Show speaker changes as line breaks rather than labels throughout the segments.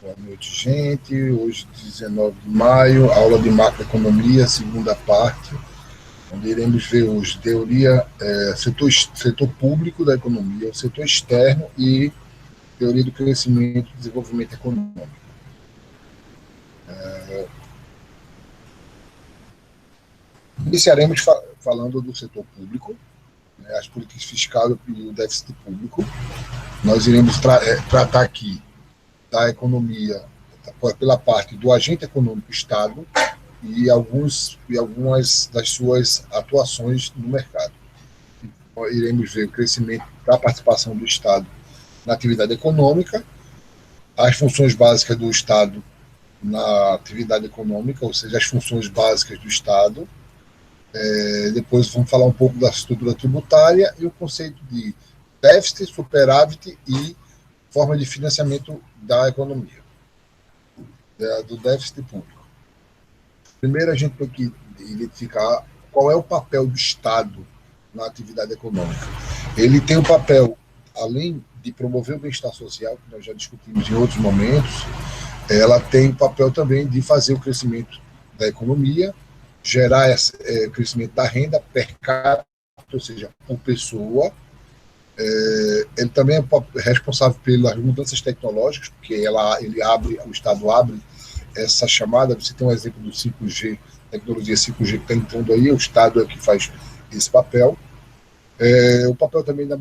Boa noite, gente. Hoje, 19 de maio, aula de macroeconomia, segunda parte, onde iremos ver hoje teoria, setor público da economia, o setor externo e teoria do crescimento e desenvolvimento econômico. Iniciaremos falando do setor público, as políticas fiscais e o déficit público. Nós iremos tratar aqui da economia pela parte do agente econômico Estado e algumas das suas atuações no mercado. Iremos ver o crescimento da participação do Estado na atividade econômica, as funções básicas do Estado na atividade econômica, ou seja, as funções básicas do Estado. Depois vamos falar um pouco da estrutura tributária e o conceito de déficit, superávit e forma de financiamento da economia, do déficit público. Primeiro, a gente tem que identificar qual é o papel do Estado na atividade econômica. Ele tem um papel, além de promover o bem-estar social, que nós já discutimos em outros momentos, ela tem o papel também de fazer o crescimento da economia, gerar o crescimento da renda per capita, ou seja, por pessoa. Ele também é responsável pelas mudanças tecnológicas, porque o Estado abre essa chamada. Você tem um exemplo do 5G, tecnologia 5G que está entrando aí, o Estado é que faz esse papel. O papel também das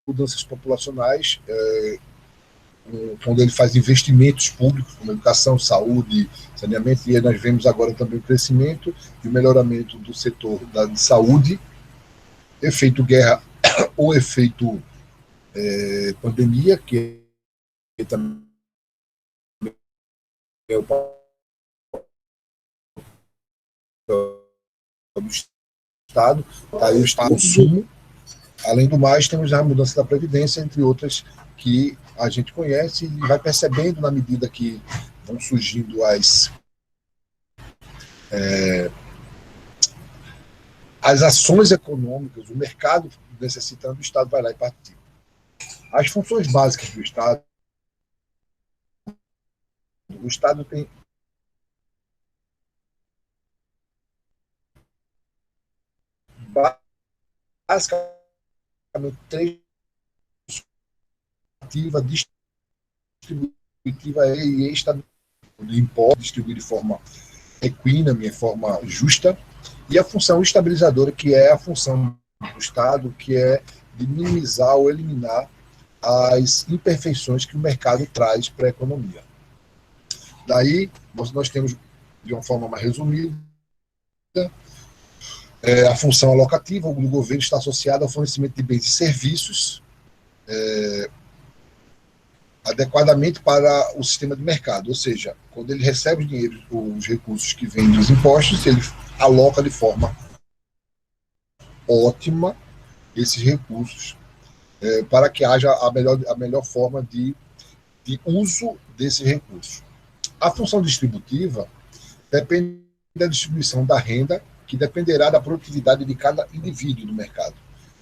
mudanças populacionais, quando ele faz investimentos públicos, como educação, saúde, saneamento, e aí nós vemos agora também o crescimento e o melhoramento do setor de saúde, efeito guerra ou efeito pandemia, que também é o papel do Estado, aí o Estado consumo. Além do mais, temos a mudança da Previdência, entre outras que a gente conhece e vai percebendo na medida que vão surgindo as ações econômicas, o mercado necessitando, o Estado vai lá e participa. As funções básicas do Estado, o Estado tem basicamente três: ativa, distributiva e estadual. De imposto, distribuir de forma equíname, de forma justa, e a função estabilizadora, que é a função do Estado, que é de minimizar ou eliminar as imperfeições que o mercado traz para a economia. Daí, nós temos, de uma forma mais resumida, a função alocativa do governo está associada ao fornecimento de bens e serviços adequadamente para o sistema de mercado, ou seja, quando ele recebe o dinheiro, os recursos que vêm dos impostos, ele aloca de forma ótima esses recursos para que haja a melhor forma de uso desses recursos. A função distributiva depende da distribuição da renda, que dependerá da produtividade de cada indivíduo no mercado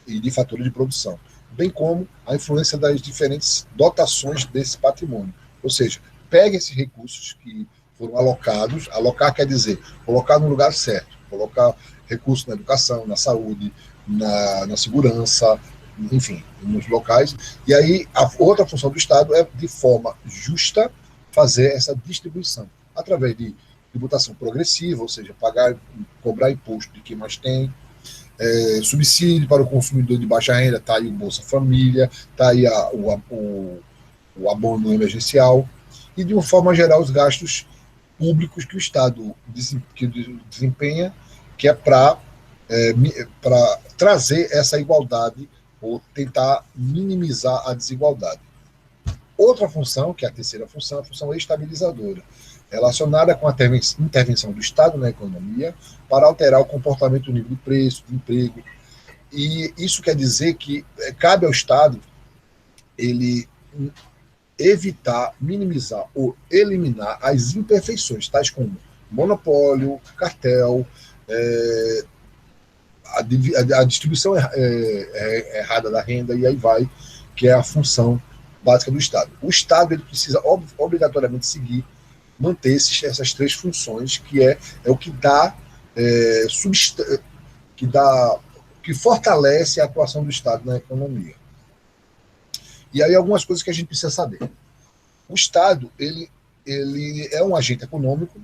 e de fatores de produção, bem como a influência das diferentes dotações desse patrimônio. Ou seja, pega esses recursos que foram alocados, alocar quer dizer colocar no lugar certo, colocar recursos na educação, na saúde, na segurança, enfim, nos locais. E aí a outra função do Estado é, de forma justa, fazer essa distribuição, através de tributação progressiva, ou seja, cobrar imposto de quem mais tem, subsídio para o consumidor de baixa renda, está aí o Bolsa Família, está aí o abono emergencial, e de uma forma geral os gastos públicos que o Estado desempenha, que é para trazer essa igualdade ou tentar minimizar a desigualdade. Outra função, que é a terceira função, é a função estabilizadora, relacionada com a intervenção do Estado na economia para alterar o comportamento do nível de preço, de emprego. E isso quer dizer que cabe ao Estado ele evitar, minimizar ou eliminar as imperfeições, tais como monopólio, cartel, a distribuição errada da renda, e aí vai, que é a função básica do Estado. O Estado ele precisa obrigatoriamente manter essas três funções, que é o que dá, é, que dá, que fortalece a atuação do Estado na economia. E aí algumas coisas que a gente precisa saber. O Estado ele é um agente econômico,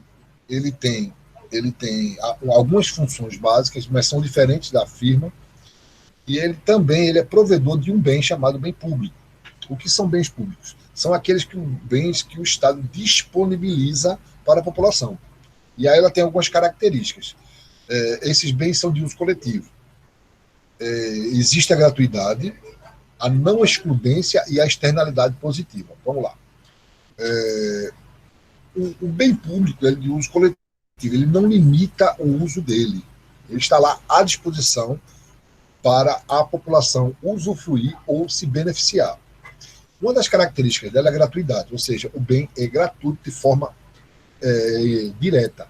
ele tem ele tem algumas funções básicas, mas são diferentes da firma, e ele é provedor de um bem chamado bem público. O que são bens públicos? São aqueles bens que o Estado disponibiliza para a população. E aí ela tem algumas características. Esses bens são de uso coletivo. Existe a gratuidade, a não excludência e a externalidade positiva. Vamos lá. O bem público é de uso coletivo, ele não limita o uso dele. Ele está lá à disposição para a população usufruir ou se beneficiar. Uma das características dela é a gratuidade, ou seja, o bem é gratuito de forma direta.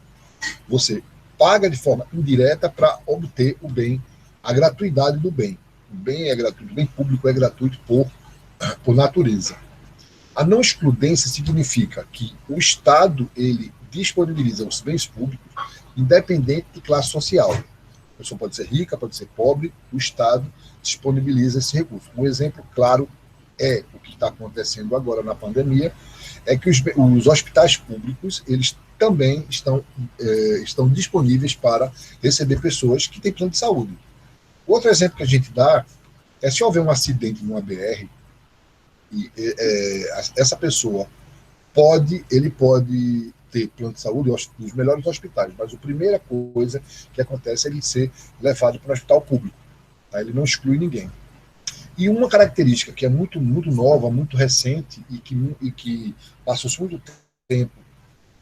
Você paga de forma indireta para obter o bem, a gratuidade do bem. O bem é gratuito, o bem público é gratuito por natureza. A não excludência significa que o Estado ele disponibiliza os bens públicos independente de classe social. A pessoa pode ser rica, pode ser pobre, o Estado disponibiliza esse recurso. Um exemplo claro é o que está acontecendo agora na pandemia, é que os hospitais públicos eles também estão disponíveis para receber pessoas que têm plano de saúde. Outro exemplo que a gente dá é se houver um acidente numa BR, essa pessoa ele pode ter plano de saúde nos melhores hospitais, mas a primeira coisa que acontece é ele ser levado para o hospital público. Tá? Ele não exclui ninguém. E uma característica que é muito, muito nova, muito recente e que passou-se muito tempo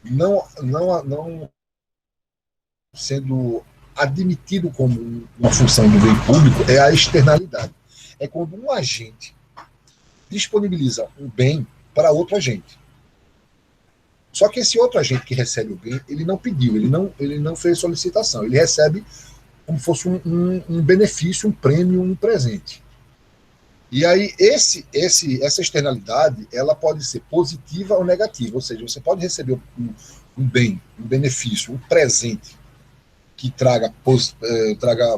não sendo admitido como uma função do bem público é a externalidade. É quando um agente disponibiliza um bem para outro agente. Só que esse outro agente que recebe o bem, ele não pediu, ele não fez solicitação, ele recebe como fosse um benefício, um prêmio, um presente. E aí essa externalidade, ela pode ser positiva ou negativa, ou seja, você pode receber um bem, um benefício, um presente que traga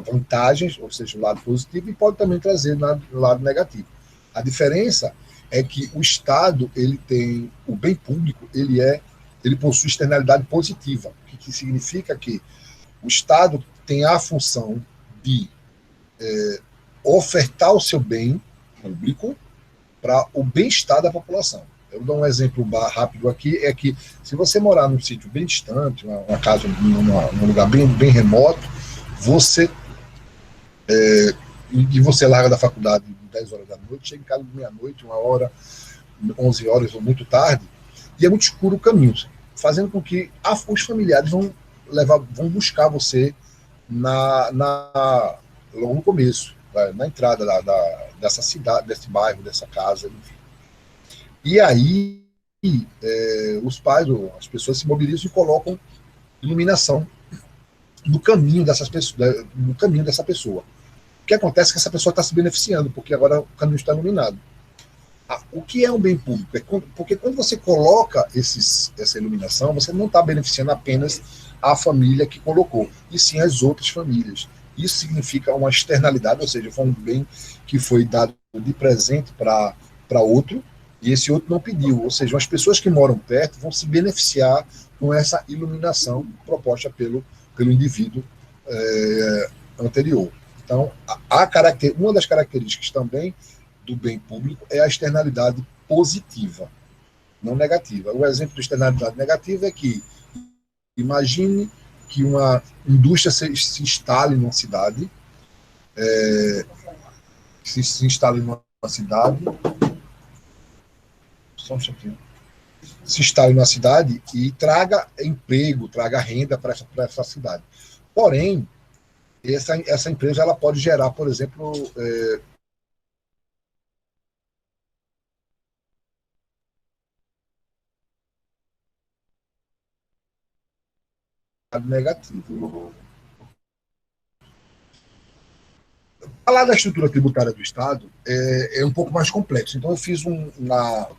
vantagens, ou seja, o lado positivo, e pode também trazer o lado negativo. A diferença é que o Estado ele tem o bem público, ele possui externalidade positiva, que significa que o Estado tem a função de ofertar o seu bem público para o bem-estar da população. Eu dou um exemplo rápido aqui, é que se você morar num sítio bem distante, uma casa num lugar bem remoto, você e você larga da faculdade 10 horas da noite, chega em casa de meia-noite, 1 hora, 11 horas ou muito tarde, e é muito escuro o caminho, fazendo com que os familiares vão buscar você logo no começo, na entrada dessa cidade, desse bairro, dessa casa, enfim. E aí os pais, as pessoas se mobilizam e colocam iluminação no caminho dessas pessoas, no caminho dessa pessoa. O que acontece é que essa pessoa está se beneficiando, porque agora o caminho está iluminado. O que é um bem público? Porque quando você coloca essa iluminação, você não está beneficiando apenas a família que colocou, e sim as outras famílias. Isso significa uma externalidade, ou seja, foi um bem que foi dado de presente para outro, e esse outro não pediu. Ou seja, as pessoas que moram perto vão se beneficiar com essa iluminação proposta pelo indivíduo anterior. Então, uma das características também do bem público é a externalidade positiva, não negativa. O exemplo de externalidade negativa é que imagine que uma indústria se instale numa cidade, se instale numa cidade, só um pouquinho, se instale numa cidade e traga emprego, traga renda para essa cidade. Porém, essa empresa ela pode gerar, por exemplo, negativo. Falar da estrutura tributária do Estado é um pouco mais complexo. Então, eu fiz uma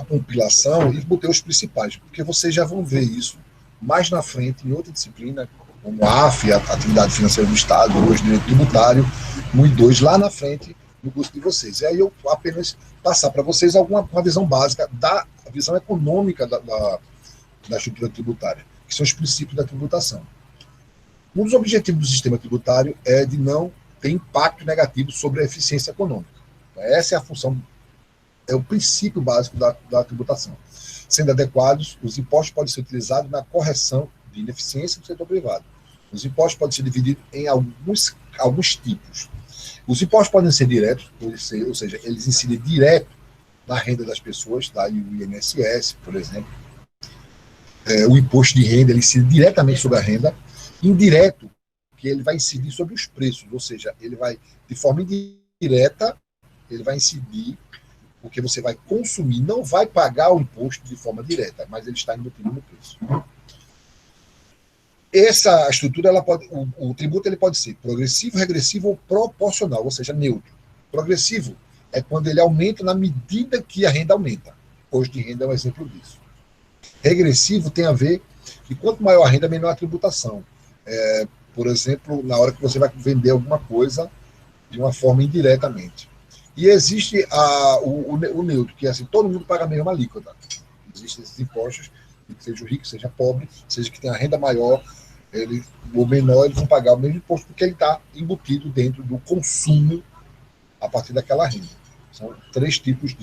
compilação e botei os principais, porque vocês já vão ver isso mais na frente em outra disciplina, como a AF, a Atividade Financeira do Estado, hoje Direito Tributário, 1 e 2, lá na frente no curso de vocês. E aí eu apenas passar para vocês uma visão básica da visão econômica da estrutura tributária, que são os princípios da tributação. Um dos objetivos do sistema tributário é de não ter impacto negativo sobre a eficiência econômica. Essa é a função, é o princípio básico da tributação. Sendo adequados, os impostos podem ser utilizados na correção de ineficiência do setor privado. Os impostos podem ser divididos em alguns tipos. Os impostos podem ser diretos, ou seja, eles incidem direto na renda das pessoas, daí o INSS, por exemplo. O imposto de renda, ele incide diretamente sobre a renda. Indireto, que ele vai incidir sobre os preços, ou seja, ele vai, de forma indireta, ele vai incidir, porque você vai consumir, não vai pagar o imposto de forma direta, mas ele está embutido no preço. Essa estrutura, o tributo ele pode ser progressivo, regressivo ou proporcional, ou seja, neutro. Progressivo é quando ele aumenta na medida que a renda aumenta. Imposto de renda é um exemplo disso. Regressivo tem a ver que quanto maior a renda, menor a tributação. Por exemplo, na hora que você vai vender alguma coisa de uma forma indiretamente. E existe o neutro, que é assim, todo mundo paga a mesma alíquota. Existem esses impostos, seja o rico, seja pobre, seja que tenha renda maior, ou menor, eles vão pagar o mesmo imposto porque ele está embutido dentro do consumo a partir daquela renda. São 3 tipos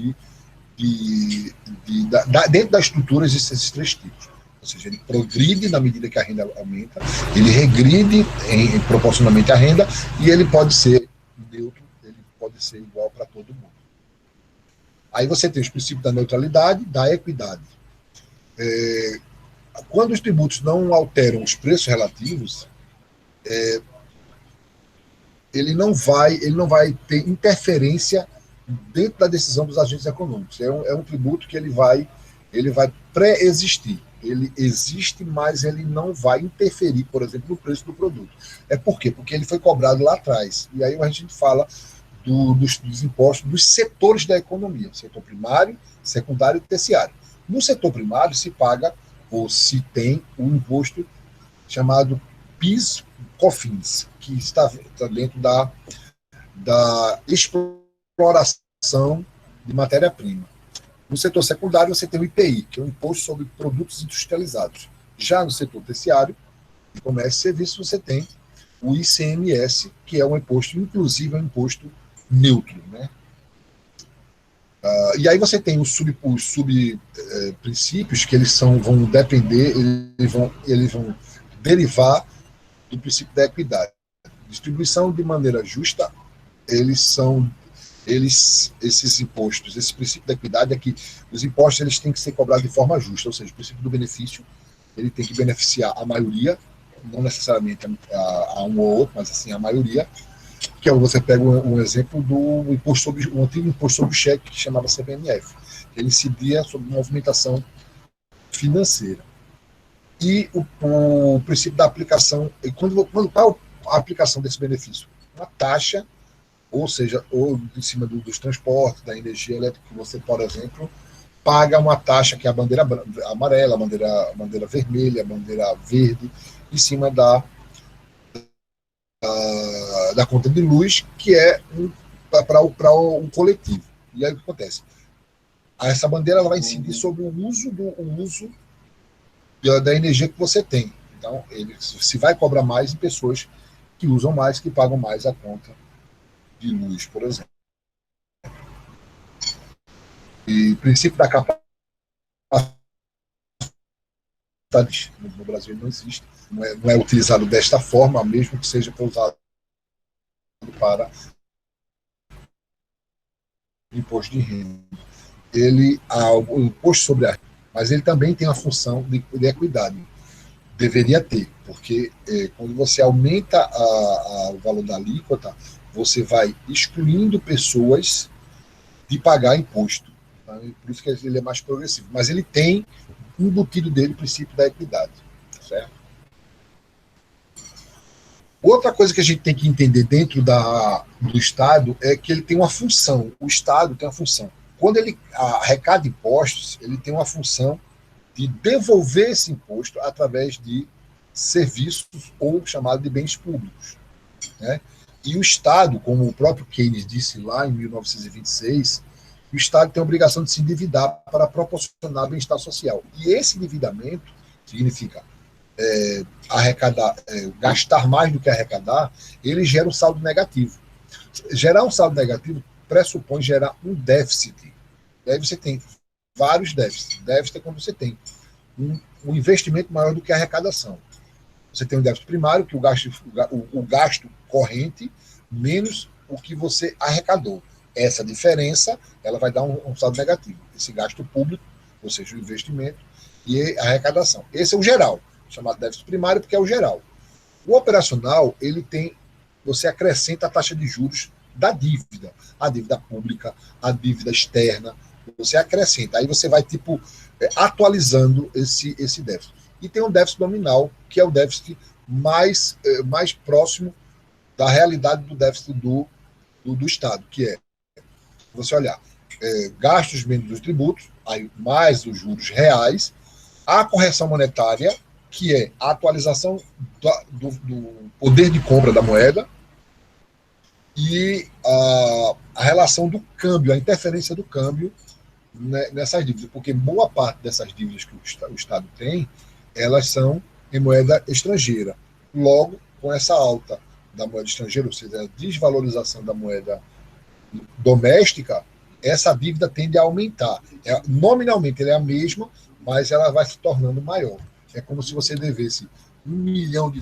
dentro da estrutura existem esses 3 tipos. Ou seja, ele progride na medida que a renda aumenta, ele regride proporcionalmente à renda, e ele pode ser neutro, ele pode ser igual para todo mundo. Aí você tem os princípios da neutralidade, da equidade. Quando os tributos não alteram os preços relativos, ele não vai ter interferência dentro da decisão dos agentes econômicos. É um tributo que ele vai pré-existir. Ele existe, mas ele não vai interferir, por exemplo, no preço do produto. Por quê? Porque ele foi cobrado lá atrás. E aí a gente fala dos impostos dos setores da economia, setor primário, secundário e terciário. No setor primário se paga, ou se tem, um imposto chamado PIS/COFINS, que está dentro da exploração de matéria-prima. No setor secundário, você tem o IPI, que é um imposto sobre produtos industrializados. Já no setor terciário, de comércio e serviços, você tem o ICMS, que é um imposto, inclusive, é um imposto neutro, né? E aí você tem os subprincípios que eles vão depender, eles vão derivar do princípio da equidade. Distribuição de maneira justa, esses impostos, esse princípio da equidade é que os impostos eles têm que ser cobrados de forma justa, ou seja, o princípio do benefício, ele tem que beneficiar a maioria, não necessariamente a um ou outro, mas assim a maioria, que você pega um exemplo do imposto o antigo imposto sobre o cheque, que chamava CPMF, ele incidia sobre movimentação financeira. E o princípio da aplicação, qual a aplicação desse benefício? Uma taxa, ou seja, ou em cima dos transportes, da energia elétrica, que você, por exemplo, paga uma taxa que é a bandeira amarela, a bandeira vermelha, a bandeira verde, em cima da conta de luz, que é para um coletivo. E aí o que acontece? Essa bandeira ela vai incidir sobre o uso da energia que você tem. Então, ele se vai cobrar mais em pessoas que usam mais, que pagam mais a conta de luz, por exemplo. E o princípio da capacidade no Brasil não existe, não é utilizado desta forma, mesmo que seja usado para imposto de renda. O imposto sobre a renda, mas ele também tem a função de equidade. Deveria ter, porque quando você aumenta o valor da alíquota, você vai excluindo pessoas de pagar imposto. Tá? Por isso que ele é mais progressivo. Mas ele tem embutido dele o princípio da equidade. Certo? Outra coisa que a gente tem que entender dentro do Estado é que ele tem uma função. O Estado tem uma função. Quando ele arrecada impostos, ele tem uma função de devolver esse imposto através de serviços ou chamado de bens públicos, né? E o Estado, como o próprio Keynes disse lá em 1926, o Estado tem a obrigação de se endividar para proporcionar bem-estar social. E esse endividamento significa arrecadar, gastar mais do que arrecadar, ele gera um saldo negativo. Gerar um saldo negativo pressupõe gerar um déficit. Daí você tem vários déficits. Déficit é quando você tem um investimento maior do que a arrecadação. Você tem um déficit primário, que o gasto corrente menos o que você arrecadou. Essa diferença ela vai dar um saldo negativo. Esse gasto público, ou seja, o investimento e a arrecadação. Esse é o geral, chamado déficit primário, porque é o geral. O operacional, você acrescenta a taxa de juros da dívida, a dívida pública, a dívida externa, você acrescenta. Aí você vai, atualizando esse déficit. E tem um déficit nominal, que é o déficit mais próximo da realidade do déficit do Estado, que é você olhar gastos menos os tributos, aí mais os juros reais, a correção monetária, que é a atualização do poder de compra da moeda, e a relação do câmbio, a interferência do câmbio nessas dívidas, porque boa parte dessas dívidas que o Estado tem, elas são em moeda estrangeira. Logo, com essa alta da moeda estrangeira, ou seja, a desvalorização da moeda doméstica, essa dívida tende a aumentar. Nominalmente ela é a mesma, mas ela vai se tornando maior. É como se você devesse $1 milhão,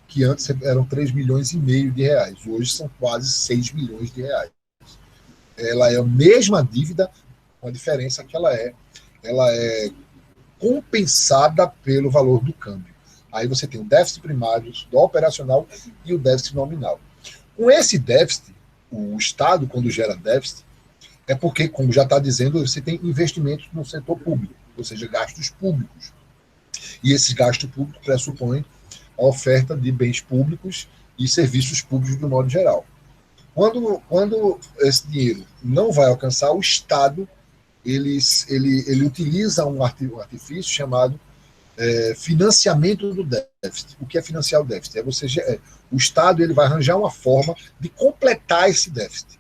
que antes eram 3,5 milhões de reais. Hoje são quase 6 milhões de reais. Ela é a mesma dívida, com a diferença que ela é compensada pelo valor do câmbio. Aí você tem o déficit primário, do operacional e o déficit nominal. Com esse déficit, o Estado, quando gera déficit, é porque, como já está dizendo, você tem investimentos no setor público, ou seja, gastos públicos. E esses gastos públicos pressupõem a oferta de bens públicos e serviços públicos de um modo geral. Quando esse dinheiro não vai alcançar, o Estado ele utiliza um artifício chamado financiamento do déficit. O que é financiar o déficit? O Estado ele vai arranjar uma forma de completar esse déficit.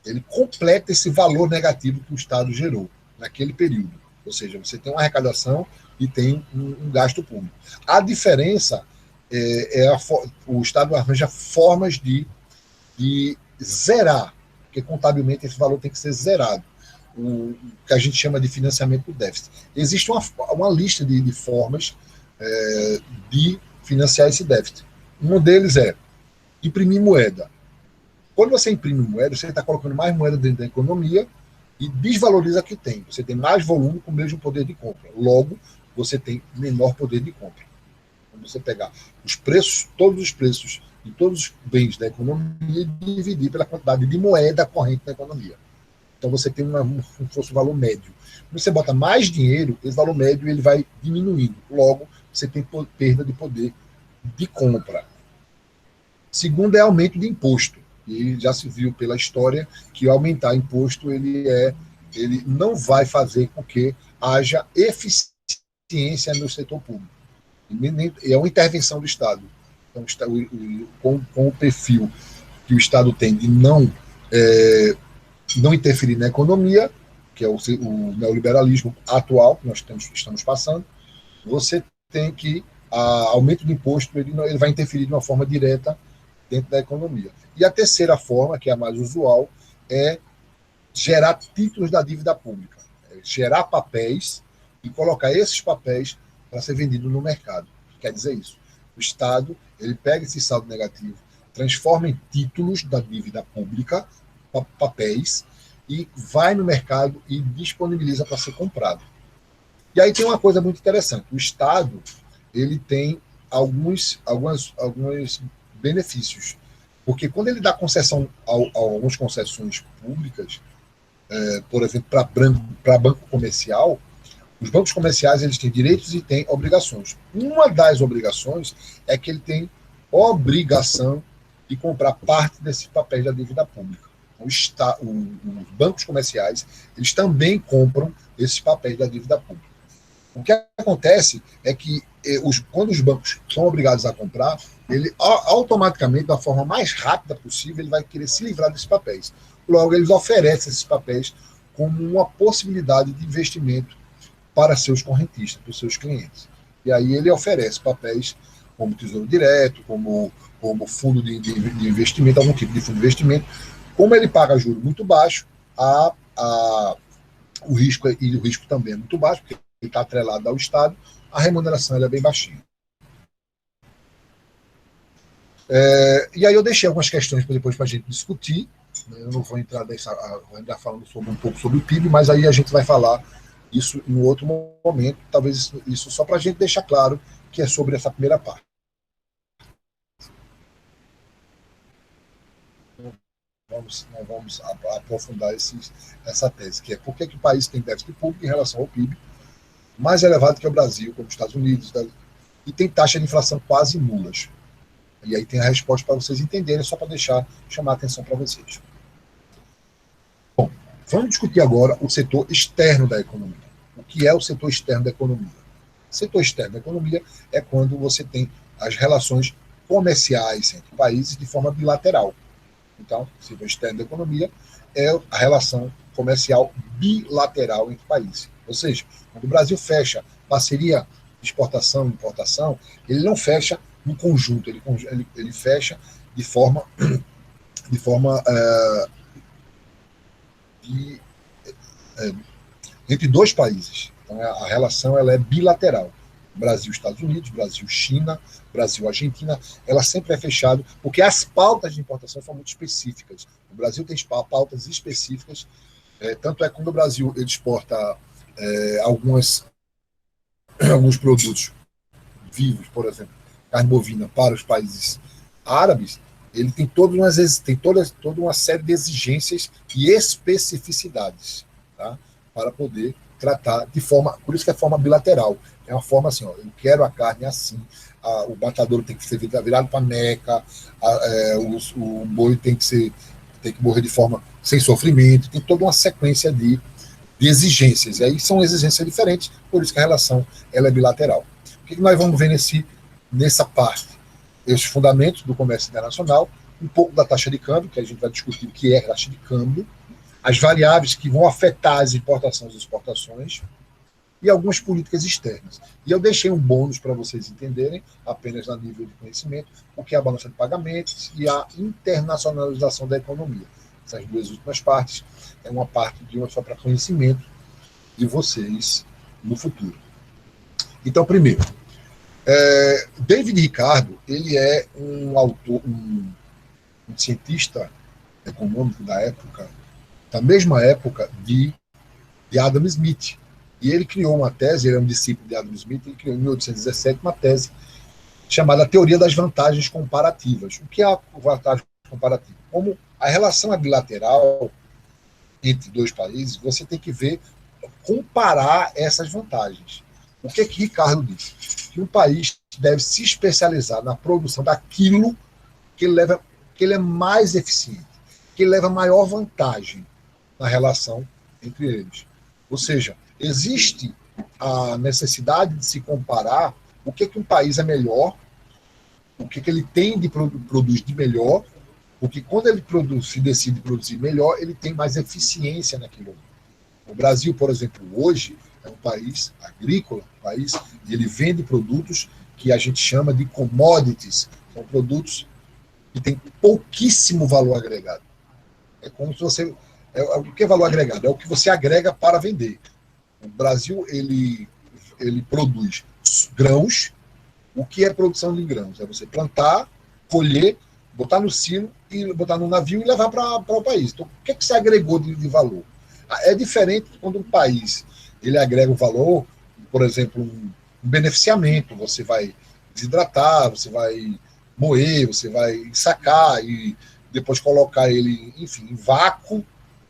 Ele completa esse valor negativo que o Estado gerou naquele período. Ou seja, você tem uma arrecadação e tem um gasto público. A diferença o Estado arranja formas de zerar, porque contabilmente esse valor tem que ser zerado. O que a gente chama de financiamento do déficit. Existe uma lista de formas de financiar esse déficit. Um deles é imprimir moeda. Quando você imprime moeda, você está colocando mais moeda dentro da economia e desvaloriza o que tem. Você tem mais volume com o mesmo poder de compra. Logo, você tem menor poder de compra. Quando você pegar os preços, todos os preços de todos os bens da economia e dividir pela quantidade de moeda corrente da economia. Então você tem como se fosse um valor médio. Quando você bota mais dinheiro, esse valor médio ele vai diminuindo. Logo, você tem perda de poder de compra. Segundo é aumento de imposto. E já se viu pela história que aumentar imposto ele não vai fazer com que haja eficiência no setor público. É uma intervenção do Estado. Então, com o perfil que o Estado tem de não interferir na economia, que é o neoliberalismo atual que nós estamos passando, você tem que aumento do imposto ele vai interferir de uma forma direta dentro da economia. E a terceira forma, que é a mais usual, é gerar títulos da dívida pública, gerar papéis e colocar esses papéis para ser vendido no mercado. Quer dizer isso. O Estado ele pega esse saldo negativo, transforma em títulos da dívida pública, papéis, e vai no mercado e disponibiliza para ser comprado. E aí tem uma coisa muito interessante. O Estado ele tem alguns benefícios. Porque quando ele dá concessão a algumas concessões públicas, por exemplo, para banco comercial, os bancos comerciais eles têm direitos e têm obrigações. Uma das obrigações é que ele tem obrigação de comprar parte desses papéis da dívida pública. Os bancos comerciais, eles também compram esses papéis da dívida pública. O que acontece é que quando os bancos são obrigados a comprar, ele automaticamente, da forma mais rápida possível, ele vai querer se livrar desses papéis. Logo, eles oferecem esses papéis como uma possibilidade de investimento para seus correntistas, para os seus clientes. E aí ele oferece papéis como Tesouro Direto, como fundo de investimento, algum tipo de fundo de investimento. Como ele paga juros muito baixo, o risco também é muito baixo, porque ele está atrelado ao Estado, a remuneração é bem baixinha. E aí eu deixei algumas questões para depois para a gente discutir. Né? Eu não vou entrar falando um pouco sobre o PIB, mas aí a gente vai falar isso em outro momento, talvez isso só para a gente deixar claro que é sobre essa primeira parte. Não vamos aprofundar essa tese, que é por que o país tem déficit público em relação ao PIB mais elevado que o Brasil, como os Estados Unidos, e tem taxa de inflação quase nulas. E aí tem a resposta para vocês entenderem, só para chamar a atenção para vocês. Bom, vamos discutir agora o setor externo da economia. O que é o setor externo da economia? O setor externo da economia é quando você tem as relações comerciais entre países de forma bilateral. Então, o setor externo da economia é a relação comercial bilateral entre países. Ou seja, quando o Brasil fecha parceria de exportação e importação, ele não fecha no conjunto, ele fecha de forma entre dois países. Então, a relação ela é bilateral. Brasil-Estados Unidos, Brasil-China, Brasil-Argentina, ela sempre é fechada, porque as pautas de importação são muito específicas. O Brasil tem pautas específicas, tanto é que quando o Brasil ele exporta alguns produtos vivos, por exemplo, carne bovina para os países árabes, ele tem toda uma série de exigências e especificidades, tá? Para poder tratar de forma, por isso que é forma bilateral, é uma forma assim, ó, eu quero a carne assim, o matadouro tem que ser virado para Meca, o boi tem que morrer de forma sem sofrimento, tem toda uma sequência de exigências, e aí são exigências diferentes, por isso que a relação ela é bilateral. O que nós vamos ver nessa parte? Esses fundamentos do comércio internacional, um pouco da taxa de câmbio, que a gente vai discutir o que é a taxa de câmbio, as variáveis que vão afetar as importações e exportações, e algumas políticas externas. E eu deixei um bônus para vocês entenderem, apenas a nível de conhecimento, o que é a balança de pagamentos e a internacionalização da economia. Essas duas últimas partes é uma parte de uma só para conhecimento de vocês no futuro. Então, primeiro, David Ricardo, ele é um autor, um cientista econômico da mesma época de Adam Smith. E ele criou uma tese, ele é um discípulo de Adam Smith, ele criou em 1817 uma tese chamada Teoria das Vantagens Comparativas. O que é a vantagem comparativa? Como a relação é bilateral entre dois países, você tem que comparar essas vantagens. O que Ricardo diz? Que um país deve se especializar na produção daquilo que ele é mais eficiente, que leva maior vantagem na relação entre eles. Ou seja, existe a necessidade de se comparar o que um país é melhor, o que ele tem de produz de melhor, porque quando ele se decide produzir melhor, ele tem mais eficiência naquilo. O Brasil, por exemplo, hoje é um país agrícola, e ele vende produtos que a gente chama de commodities, são produtos que têm pouquíssimo valor agregado. É como se você... o que é valor agregado? É o que você agrega para vender. O Brasil, ele produz grãos. O que é produção de grãos? É você plantar, colher, botar no silo, e botar no navio e levar para o país. Então, o que você agregou de valor? É diferente quando um país ele agrega o valor, por exemplo, um beneficiamento. Você vai desidratar, você vai moer, você vai sacar e depois colocar ele, enfim, em vácuo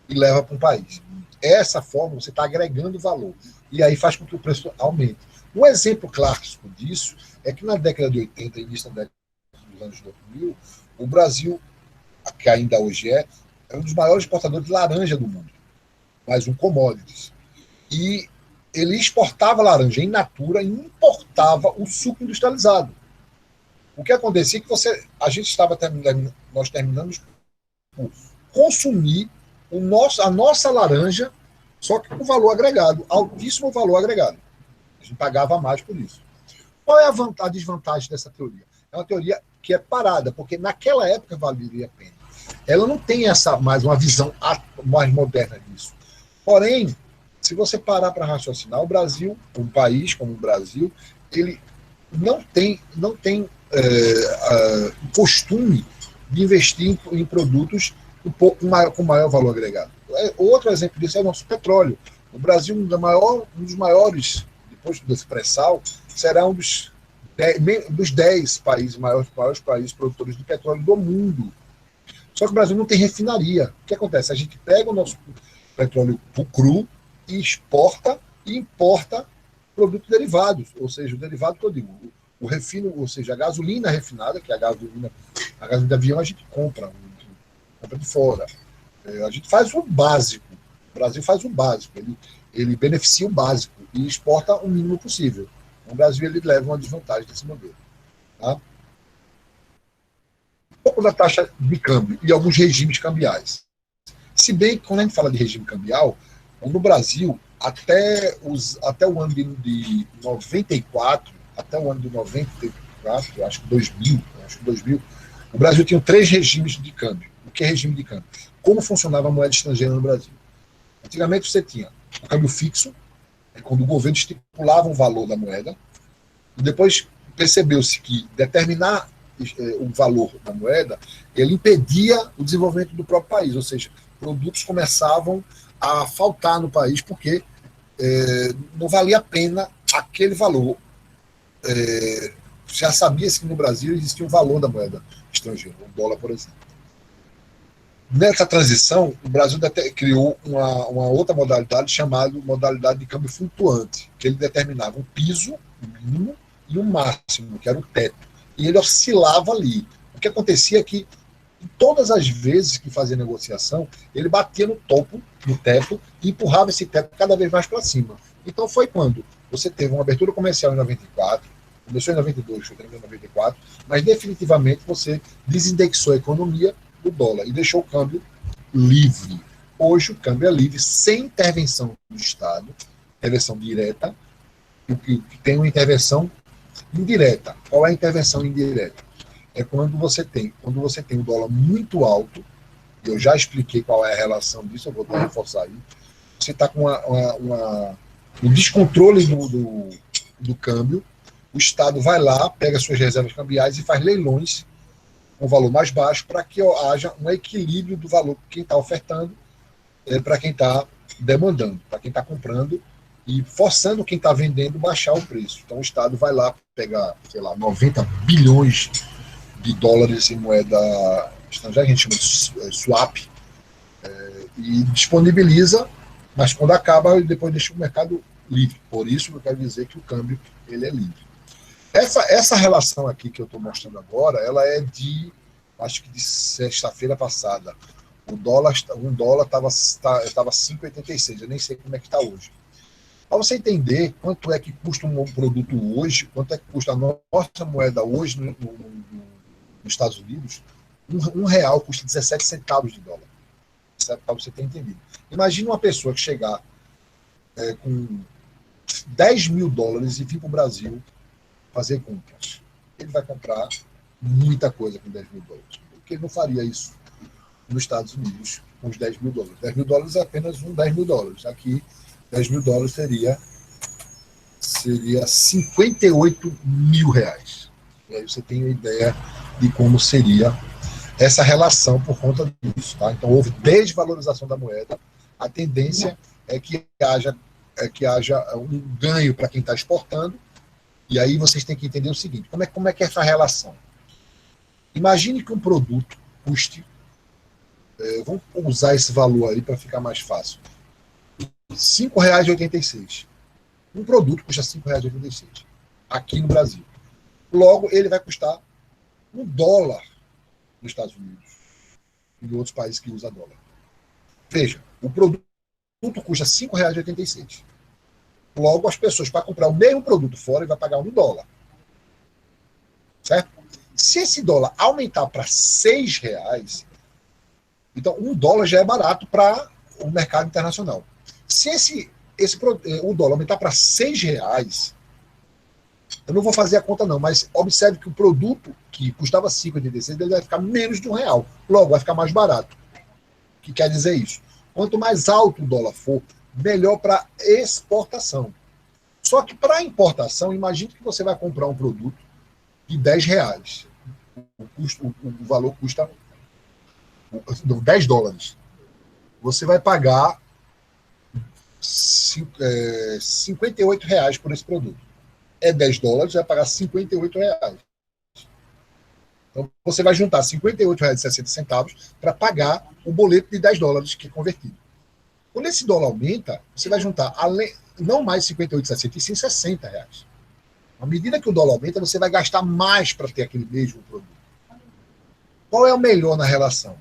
e leva para um país. Essa forma você está agregando valor. E aí faz com que o preço aumente. Um exemplo clássico disso é que na década de 80, início da década de dos anos 2000, o Brasil, que ainda hoje é um dos maiores exportadores de laranja do mundo, mais um commodities. E ele exportava laranja in natura e importava o suco industrializado. O que acontecia é que nós terminamos por consumir a nossa laranja, só que com valor agregado, altíssimo valor agregado. A gente pagava mais por isso. Qual é a desvantagem dessa teoria? É uma teoria que é parada, porque naquela época valeria a pena. Ela não tem mais uma visão mais moderna disso. Porém, se você parar para raciocinar, o Brasil, um país como o Brasil, ele não tem costume de investir em produtos com maior valor agregado. Outro exemplo disso é o nosso petróleo. O Brasil, um dos maiores, depois do pré-sal, será um dos 10 países, maiores países produtores de petróleo do mundo. Só que o Brasil não tem refinaria. O que acontece? A gente pega o nosso petróleo cru e exporta e importa produtos derivados, ou seja, o derivado que eu digo, o refino, ou seja, a gasolina refinada, que é a gasolina de avião, a gente compra de fora. A gente faz o básico. O Brasil faz o básico. Ele beneficia o básico e exporta o mínimo possível. O Brasil ele leva uma desvantagem desse modelo. Tá? Um pouco da taxa de câmbio e alguns regimes cambiais. Se bem que quando a gente fala de regime cambial, no Brasil, até o ano de 94, acho que 2000, o Brasil tinha 3 regimes de câmbio. O que é regime de câmbio? Como funcionava a moeda estrangeira no Brasil? Antigamente você tinha o câmbio fixo, quando o governo estipulava um valor da moeda, e depois percebeu-se que determinar o valor da moeda, ele impedia o desenvolvimento do próprio país, ou seja, produtos começavam a faltar no país porque não valia a pena aquele valor. Já sabia-se que no Brasil existia um valor da moeda estrangeira, o dólar, por exemplo. Nessa transição, o Brasil criou uma outra modalidade chamada modalidade de câmbio flutuante, que ele determinava um piso mínimo e um máximo, que era o teto. E ele oscilava ali. O que acontecia é que, todas as vezes que fazia negociação, ele batia no topo, no teto, e empurrava esse teto cada vez mais para cima. Então foi quando você teve uma abertura comercial em 94, começou em 92, foi terminando em 94, mas definitivamente você desindexou a economia do dólar e deixou o câmbio livre. Hoje o câmbio é livre, sem intervenção do Estado, intervenção direta, e que tem uma intervenção indireta. Qual é a intervenção indireta? É quando você tem um dólar muito alto, eu já expliquei qual é a relação disso, eu vou reforçar aí. Você está com um descontrole do câmbio, o Estado vai lá, pega suas reservas cambiais e faz leilões com valor mais baixo para que haja um equilíbrio do valor que quem está ofertando para quem está demandando, para quem está comprando e forçando quem está vendendo baixar o preço. Então o Estado vai lá pegar, 90 bilhões de dólares em moeda estrangeira, que a gente chama de swap, e disponibiliza, mas quando acaba, depois deixa o mercado livre. Por isso eu quero dizer que o câmbio ele é livre. Essa relação aqui que eu estou mostrando agora, ela é acho que de sexta-feira passada. Um dólar estava 5,86, eu nem sei como é que está hoje. Para você entender quanto é que custa um produto hoje, quanto é que custa a nossa moeda hoje nos Estados Unidos, um real custa 17 centavos de dólar. Para você ter entendido. Imagina uma pessoa que chegar com 10 mil dólares e vir para o Brasil fazer compras. Ele vai comprar muita coisa com 10 mil dólares. Porque ele não faria isso nos Estados Unidos com os 10 mil dólares. 10 mil dólares é apenas 10 mil dólares. Aqui, 10 mil dólares seria 58 mil reais. E aí você tem uma ideia de como seria essa relação por conta disso. Tá? Então, houve desvalorização da moeda. A tendência é que haja um ganho para quem está exportando. E aí vocês têm que entender o seguinte, como é que é essa relação? Imagine que um produto custe, vamos usar esse valor aí para ficar mais fácil, R$ 5,86. Um produto custa R$ 5,86 aqui no Brasil. Logo, ele vai custar um dólar nos Estados Unidos e em outros países que usam dólar. Veja, o produto custa R$ 5,86. Logo, as pessoas, para comprar o mesmo produto fora, vai pagar $1. Certo? Se esse dólar aumentar para R$ 6, então $1 já é barato para o mercado internacional. Se o dólar aumentar para R$ 6, eu não vou fazer a conta não, mas observe que o produto que custava R$ 5,86 ele vai ficar menos de R$ 1. Logo, vai ficar mais barato. O que quer dizer isso? Quanto mais alto o dólar for, melhor para exportação. Só que para importação, imagine que você vai comprar um produto de R$ 10. O valor custa $10. Você vai pagar R$ 58 por esse produto. É $10, vai pagar R$ 58. Então você vai juntar R$ 58,60 para pagar o boleto de $10 que é convertido. Quando esse dólar aumenta, você vai juntar não mais 58,60 e sim R$ 60. À medida que o dólar aumenta, você vai gastar mais para ter aquele mesmo produto. Qual é o melhor na relação?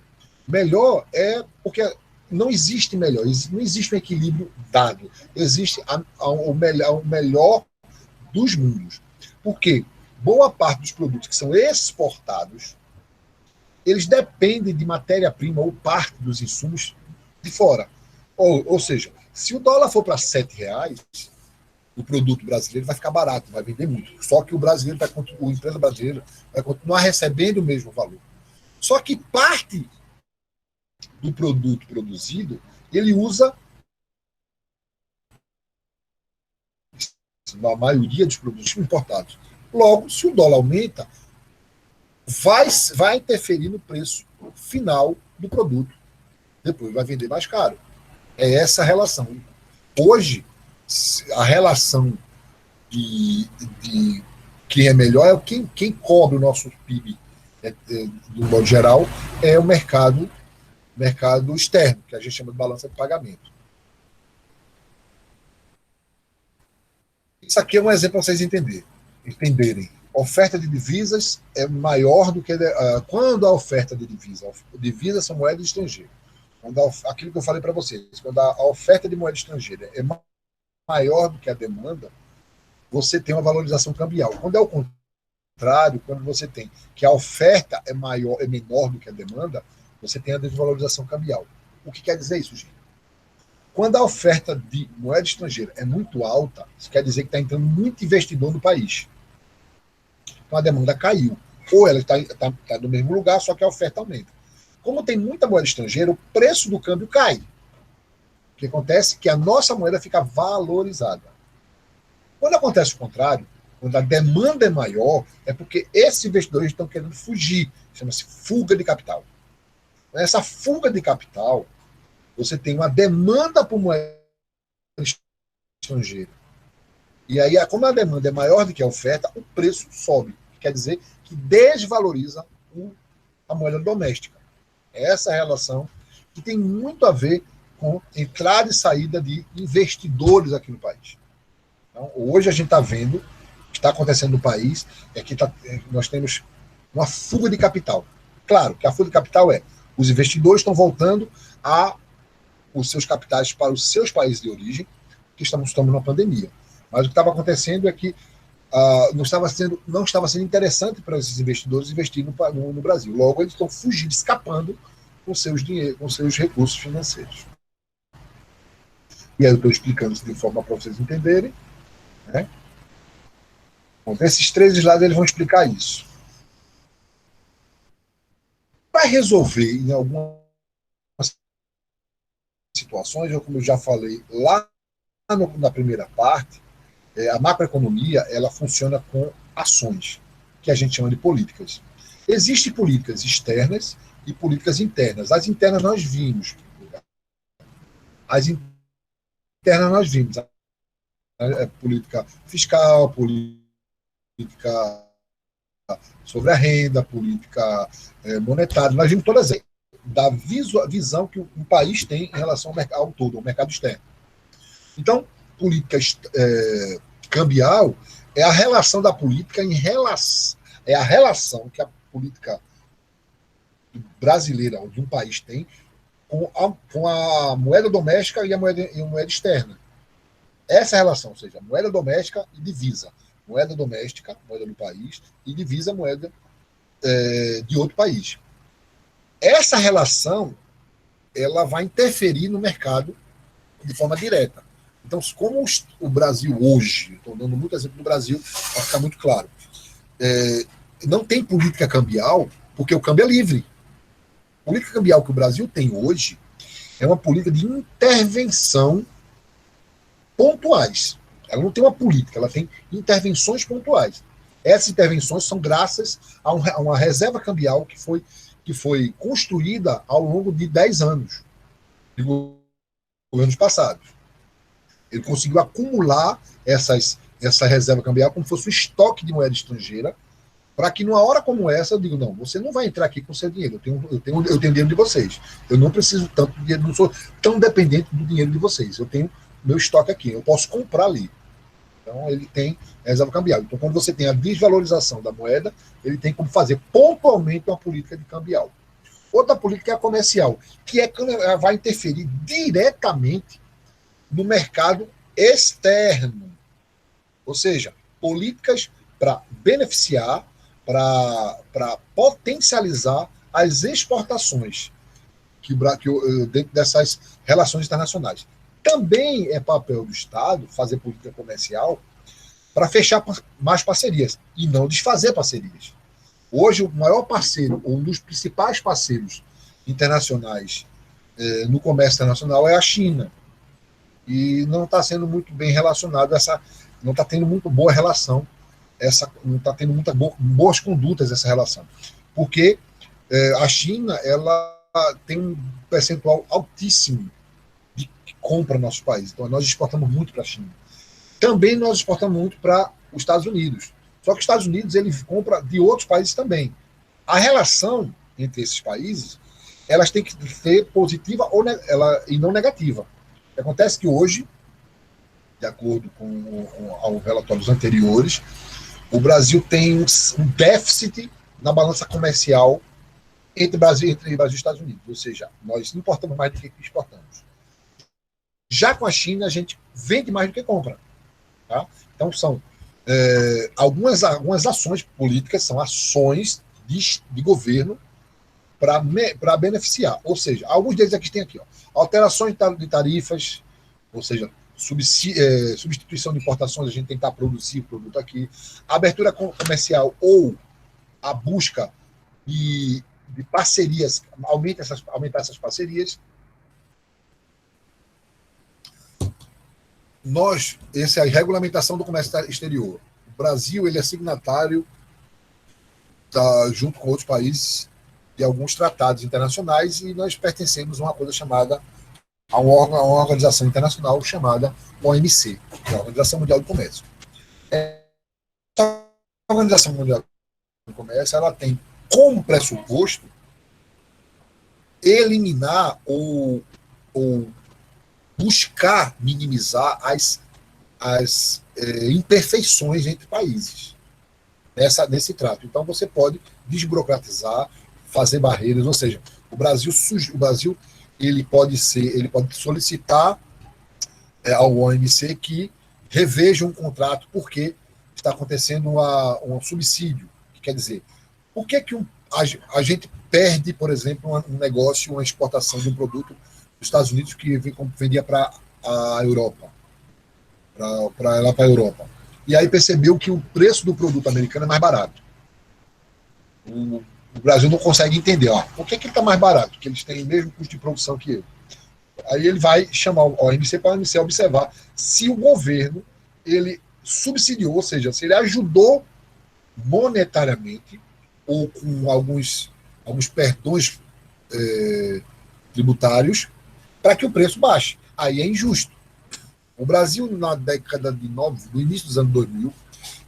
Melhor é porque não existe melhor, não existe um equilíbrio dado. Existe o melhor dos mundos. Porque boa parte dos produtos que são exportados, eles dependem de matéria-prima ou parte dos insumos de fora. Ou seja, se o dólar for para R$ 7, o produto brasileiro vai ficar barato, vai vender muito. Só que a empresa brasileira vai continuar recebendo o mesmo valor. Só que parte do produto produzido, ele usa, na maioria dos produtos importados. Logo, se o dólar aumenta, vai interferir no preço final do produto. Depois vai vender mais caro. É essa a relação. Hoje, a relação de quem é melhor é quem cobre o nosso PIB, do modo geral, é o mercado externo, que a gente chama de balança de pagamento. Isso aqui é um exemplo para vocês entenderem. Oferta de divisas é maior do que quando a oferta de divisas são moedas estrangeiras. Aquilo que eu falei para vocês, quando a oferta de moeda estrangeira é maior do que a demanda, você tem uma valorização cambial. Quando é o contrário, quando você tem que a oferta é menor do que a demanda, você tem a desvalorização cambial. O que quer dizer isso, gente? Quando a oferta de moeda estrangeira é muito alta, isso quer dizer que está entrando muito investidor no país. Então a demanda caiu. Ou ela está no mesmo lugar, só que a oferta aumenta. Como tem muita moeda estrangeira, o preço do câmbio cai. O que acontece é que a nossa moeda fica valorizada. Quando acontece o contrário, quando a demanda é maior, é porque esses investidores estão querendo fugir. Chama-se fuga de capital. Nessa fuga de capital, você tem uma demanda por moeda estrangeira. E aí, como a demanda é maior do que a oferta, o preço sobe. Quer dizer que desvaloriza a moeda doméstica. Essa relação que tem muito a ver com entrada e saída de investidores aqui no país. Então, hoje a gente está vendo o que está acontecendo no país, é que nós temos uma fuga de capital. Claro que a fuga de capital os investidores estão voltando os seus capitais para os seus países de origem, que estamos numa pandemia. Mas o que estava acontecendo é que não estava sendo interessante para esses investidores investir no Brasil. Logo, eles estão fugindo, escapando com seus recursos financeiros. E aí eu estou explicando isso de forma para vocês entenderem. Né? Bom, esses 3 slides eles vão explicar isso. Para resolver em algumas situações, como eu já falei lá na primeira parte, a macroeconomia ela funciona com ações, que a gente chama de políticas. Existem políticas externas e políticas internas. As internas nós vimos. As internas nós vimos. Política fiscal, política sobre a renda, política monetária. Nós vimos todas elas. Da visão que um país tem em relação ao mercado todo, ao mercado externo. Então, política cambial é a relação da política é a relação que política brasileira de um país tem com a moeda doméstica e a moeda externa. Essa é a relação, ou seja, moeda doméstica e divisa. Moeda doméstica, moeda do país, e divisa, moeda de outro país. Essa relação ela vai interferir no mercado de forma direta. Então, como o Brasil hoje, estou dando muito exemplo do Brasil, para ficar muito claro, não tem política cambial, porque o câmbio é livre. A política cambial que o Brasil tem hoje é uma política de intervenção pontuais. Ela não tem uma política, ela tem intervenções pontuais. Essas intervenções são graças a uma reserva cambial que foi construída ao longo de 10 anos, de governos passados. Ele conseguiu acumular essa reserva cambial como se fosse um estoque de moeda estrangeira, para que numa hora como essa eu digo, não, você não vai entrar aqui com seu dinheiro, eu tenho dinheiro de vocês, eu não preciso tanto de dinheiro, não sou tão dependente do dinheiro de vocês, eu tenho meu estoque aqui, eu posso comprar ali. Então ele tem reserva cambial. Então quando você tem a desvalorização da moeda, ele tem como fazer pontualmente uma política de cambial. Outra política é a comercial, que vai interferir diretamente no mercado externo. Ou seja, políticas para beneficiar, para potencializar as exportações dentro dessas relações internacionais. Também é papel do Estado fazer política comercial para fechar mais parcerias e não desfazer parcerias. Hoje, o maior parceiro, ou um dos principais parceiros internacionais no comércio internacional é a China. E não está sendo muito bem relacionado, não está tendo muito boa relação, não está tendo muitas boas condutas essa relação. Porque a China ela tem um percentual altíssimo de compra no nosso país. Então, nós exportamos muito para a China. Também nós exportamos muito para os Estados Unidos. Só que os Estados Unidos ele compra de outros países também. A relação entre esses países, elas têm que ser positiva e não negativa. Acontece que hoje, de acordo com os relatórios anteriores, o Brasil tem um déficit na balança comercial entre Brasil e Estados Unidos. Ou seja, nós importamos mais do que exportamos. Já com a China, a gente vende mais do que compra. Tá? Então, são algumas ações políticas, são ações de governo para beneficiar. Ou seja, alguns deles aqui tem aqui, ó, alterações de tarifas, ou seja, substituição de importações, a gente tentar produzir o produto aqui, abertura comercial ou a busca de parcerias, aumentar essas parcerias. Essa é a regulamentação do comércio exterior. O Brasil ele é signatário, junto com outros países, de alguns tratados internacionais e nós pertencemos a uma coisa chamada a uma organização internacional chamada OMC, que é a Organização Mundial do Comércio. A Organização Mundial do Comércio ela tem como pressuposto eliminar ou buscar minimizar as imperfeições entre países nesse trato. Então você pode desburocratizar, fazer barreiras, ou seja, o Brasil ele pode solicitar ao OMC que reveja um contrato porque está acontecendo um subsídio, que quer dizer, por que a gente perde, por exemplo, um negócio, uma exportação de um produto dos Estados Unidos que vendia para a Europa, para a Europa. E aí percebeu que o preço do produto americano é mais barato. O Brasil não consegue entender, por que ele está mais barato? Porque eles têm o mesmo custo de produção que eu. Aí ele vai chamar o OMC para o OMC observar se o governo ele subsidiou, ou seja, se ele ajudou monetariamente ou com alguns perdões tributários para que o preço baixe. Aí é injusto. O Brasil, na década no início dos anos 2000,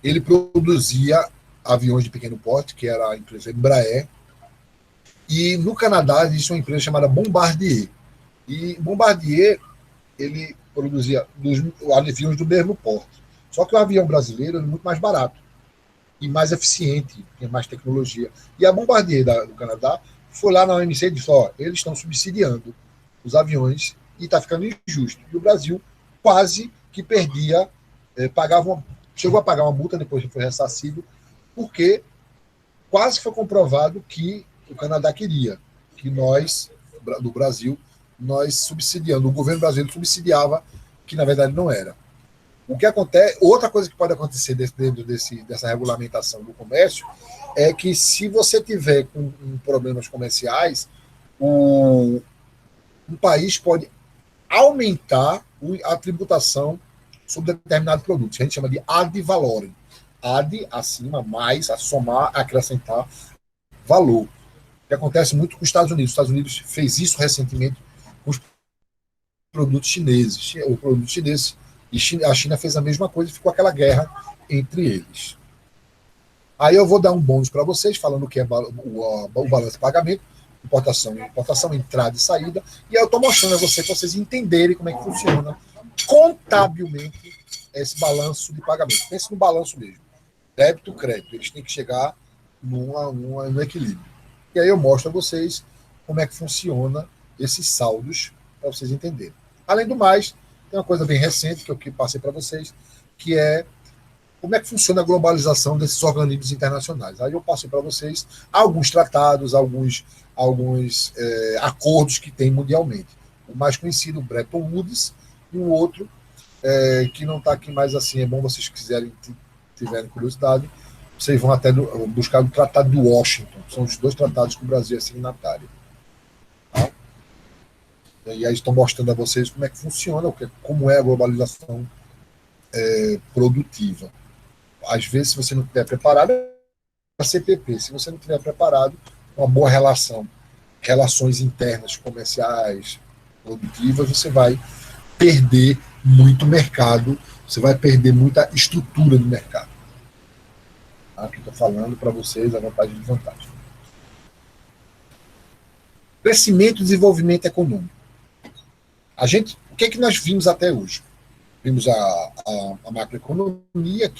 ele produzia aviões de pequeno porte, que era a empresa Embraer, e no Canadá existe uma empresa chamada Bombardier. E Bombardier, ele produzia aviões do mesmo porte. Só que o avião brasileiro é muito mais barato. e mais eficiente, tem mais tecnologia. E a Bombardier do Canadá foi lá na OMC e disse: ó, eles estão subsidiando os aviões e está ficando injusto. E o Brasil quase que perdia, chegou a pagar uma multa, depois foi ressarcido, porque quase foi comprovado que o Canadá queria que nós, do Brasil, nós subsidiando, o governo brasileiro subsidiava, que na verdade não era. O que acontece, outra coisa que pode acontecer dentro dessa regulamentação do comércio é que se você tiver com problemas comerciais, um país pode aumentar a tributação sobre determinado produto. A gente chama de ad valorem. Ad, acima, mais, a somar, acrescentar valor. Que acontece muito com os Estados Unidos. Os Estados Unidos fez isso recentemente com os produtos chineses. O produto chinês e a China fez a mesma coisa e ficou aquela guerra entre eles. Aí eu vou dar um bônus para vocês, falando o que é o balanço de pagamento, importação, entrada e saída, e aí eu estou mostrando a vocês para vocês entenderem como é que funciona contabilmente esse balanço de pagamento. Pense no balanço mesmo. Débito, crédito, eles têm que chegar no equilíbrio. E aí eu mostro a vocês como é que funciona esses saldos, para vocês entenderem. Além do mais, tem uma coisa bem recente que eu passei para vocês, que é como é que funciona a globalização desses organismos internacionais. Aí eu passei para vocês alguns tratados, alguns acordos que tem mundialmente. O mais conhecido, o Bretton Woods, e o outro, que não está aqui mais assim, é bom vocês quiserem, tiverem curiosidade, vocês vão até buscar o Tratado de Washington, são os 2 tratados que o Brasil é signatário. Tá? E aí estão mostrando a vocês como é que funciona, como é a globalização produtiva. Às vezes, se você não estiver preparado, é a CPP. Se você não estiver preparado, uma boa relações internas, comerciais, produtivas, você vai perder muito mercado, você vai perder muita estrutura do mercado. Aqui estou falando para vocês a vantagem e desvantagem. Crescimento e desenvolvimento econômico. O que é que nós vimos até hoje? Vimos a macroeconomia,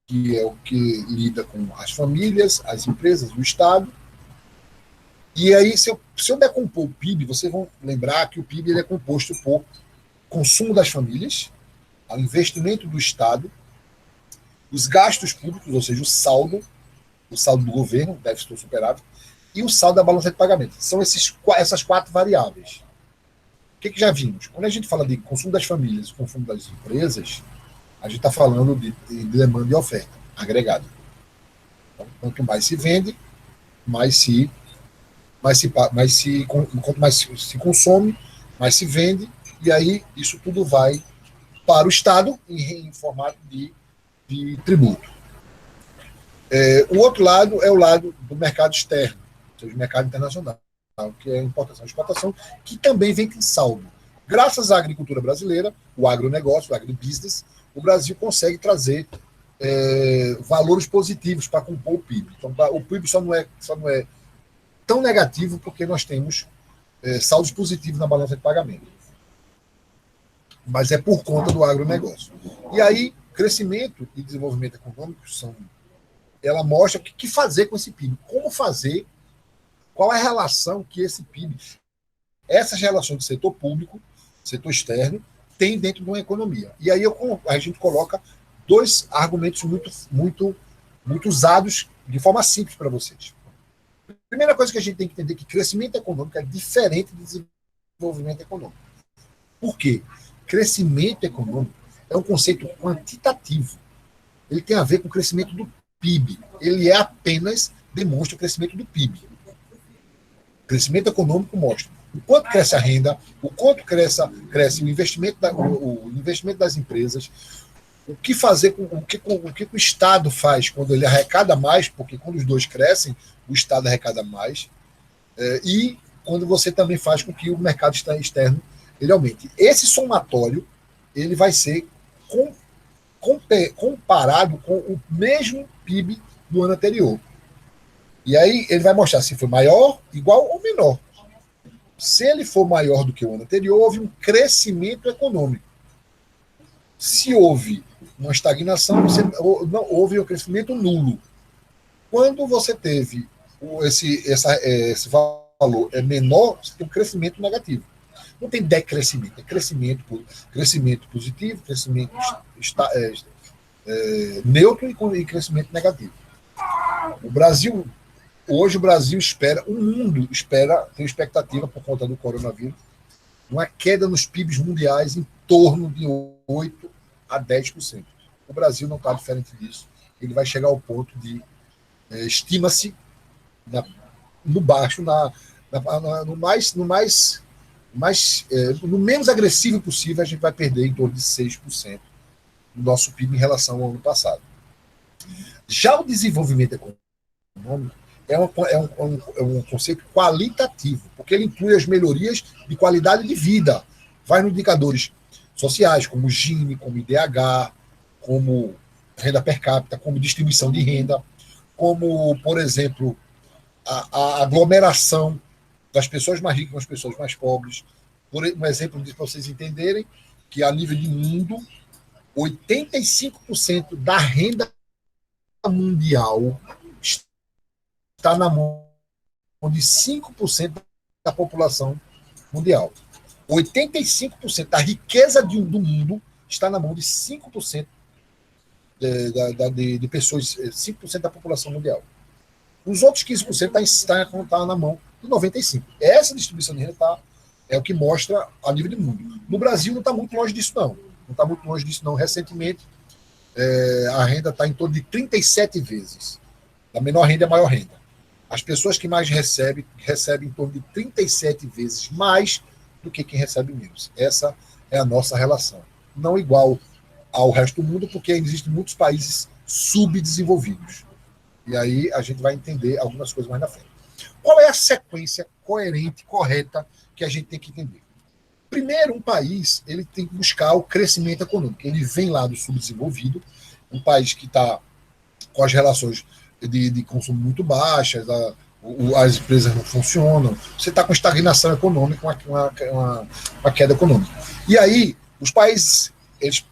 que é o que lida com as famílias, as empresas, o Estado. E aí, se eu decompor o PIB, vocês vão lembrar que o PIB ele é composto por consumo das famílias, o investimento do Estado, os gastos públicos, ou seja, o saldo do governo, déficit ou superávit, e o saldo da balança de pagamento. São essas 4 variáveis. O que já vimos? Quando a gente fala de consumo das famílias e consumo das empresas, a gente está falando de demanda e oferta agregada. Então, quanto mais se vende, quanto mais se consome, mais se vende, e aí isso tudo vai para o Estado em formato de tributo. O outro lado é o lado do mercado externo, ou seja, o mercado internacional, que é a importação e exportação, que também vem com saldo. Graças à agricultura brasileira, o agronegócio, o agribusiness, o Brasil consegue trazer valores positivos para compor o PIB. Então, o PIB só não é tão negativo porque nós temos saldos positivos na balança de pagamento. Mas é por conta do agronegócio. E aí, crescimento e desenvolvimento econômico ela mostra o que fazer com esse PIB, como fazer, qual é a relação que esse PIB, essas relações do setor público, setor externo, tem dentro de uma economia. E aí a gente coloca 2 argumentos muito usados de forma simples para vocês. Primeira coisa que a gente tem que entender é que crescimento econômico é diferente de desenvolvimento econômico. Por quê? Crescimento econômico é um conceito quantitativo. Ele tem a ver com o crescimento do PIB. Ele apenas demonstra o crescimento do PIB. O crescimento econômico mostra o quanto cresce a renda, o quanto cresce o investimento, o investimento das empresas, o que fazer, o que o Estado faz quando ele arrecada mais, porque quando os dois crescem, o Estado arrecada mais, e quando você também faz com que o mercado externo ele aumente. Esse somatório ele vai ser comparado com o mesmo PIB do ano anterior. E aí ele vai mostrar se foi maior, igual ou menor. Se ele for maior do que o ano anterior, houve um crescimento econômico. Se houve uma estagnação, não houve um crescimento nulo. Quando você teve esse valor menor, você tem um crescimento negativo. Não tem decrescimento, é crescimento positivo, crescimento neutro e crescimento negativo. Hoje o Brasil espera, o mundo espera, tem expectativa por conta do coronavírus, uma queda nos PIBs mundiais em torno de 8 a 10%. O Brasil não está diferente disso. Ele vai chegar ao ponto de, estima-se, no baixo, no menos agressivo possível, a gente vai perder em torno de 6% do nosso PIB em relação ao ano passado. Já o desenvolvimento econômico é um conceito qualitativo, porque ele inclui as melhorias de qualidade de vida. Vai nos indicadores sociais, como Gini, como IDH, como renda per capita, como distribuição de renda, como, por exemplo, a aglomeração das pessoas mais ricas com as pessoas mais pobres. Por um exemplo disso, para vocês entenderem, que a nível de mundo, 85% da renda mundial está na mão de 5% da população mundial. 85% da riqueza do mundo está na mão de 5% de pessoas, 5% da população mundial. Os outros 15% está na mão de 95%. Essa distribuição de renda é o que mostra a nível de mundo. No Brasil não está muito longe disso, não. Não está muito longe disso, não. Recentemente, a renda está em torno de 37 vezes. Da menor renda à maior renda. As pessoas que mais recebem em torno de 37 vezes mais do que quem recebe menos. Essa é a nossa relação. Não igual ao resto do mundo, porque existem muitos países subdesenvolvidos. E aí a gente vai entender algumas coisas mais na frente. Qual é a sequência coerente, correta, que a gente tem que entender? Primeiro, um país ele tem que buscar o crescimento econômico. Ele vem lá do subdesenvolvido, um país que está com as relações de consumo muito baixas, as empresas não funcionam, você está com estagnação econômica, uma queda econômica. E aí, os países eles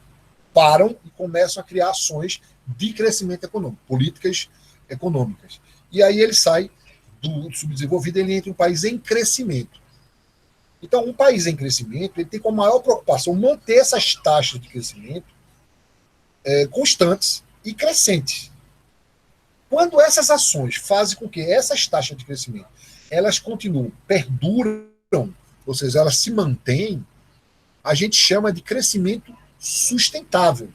param e começam a criar ações de crescimento econômico, políticas econômicas. E aí ele sai do subdesenvolvido, ele entra em um país em crescimento. Então, um país em crescimento, ele tem como maior preocupação manter essas taxas de crescimento constantes e crescentes. Quando essas ações fazem com que essas taxas de crescimento elas continuam, perduram, ou seja, elas se mantêm, a gente chama de crescimento sustentável.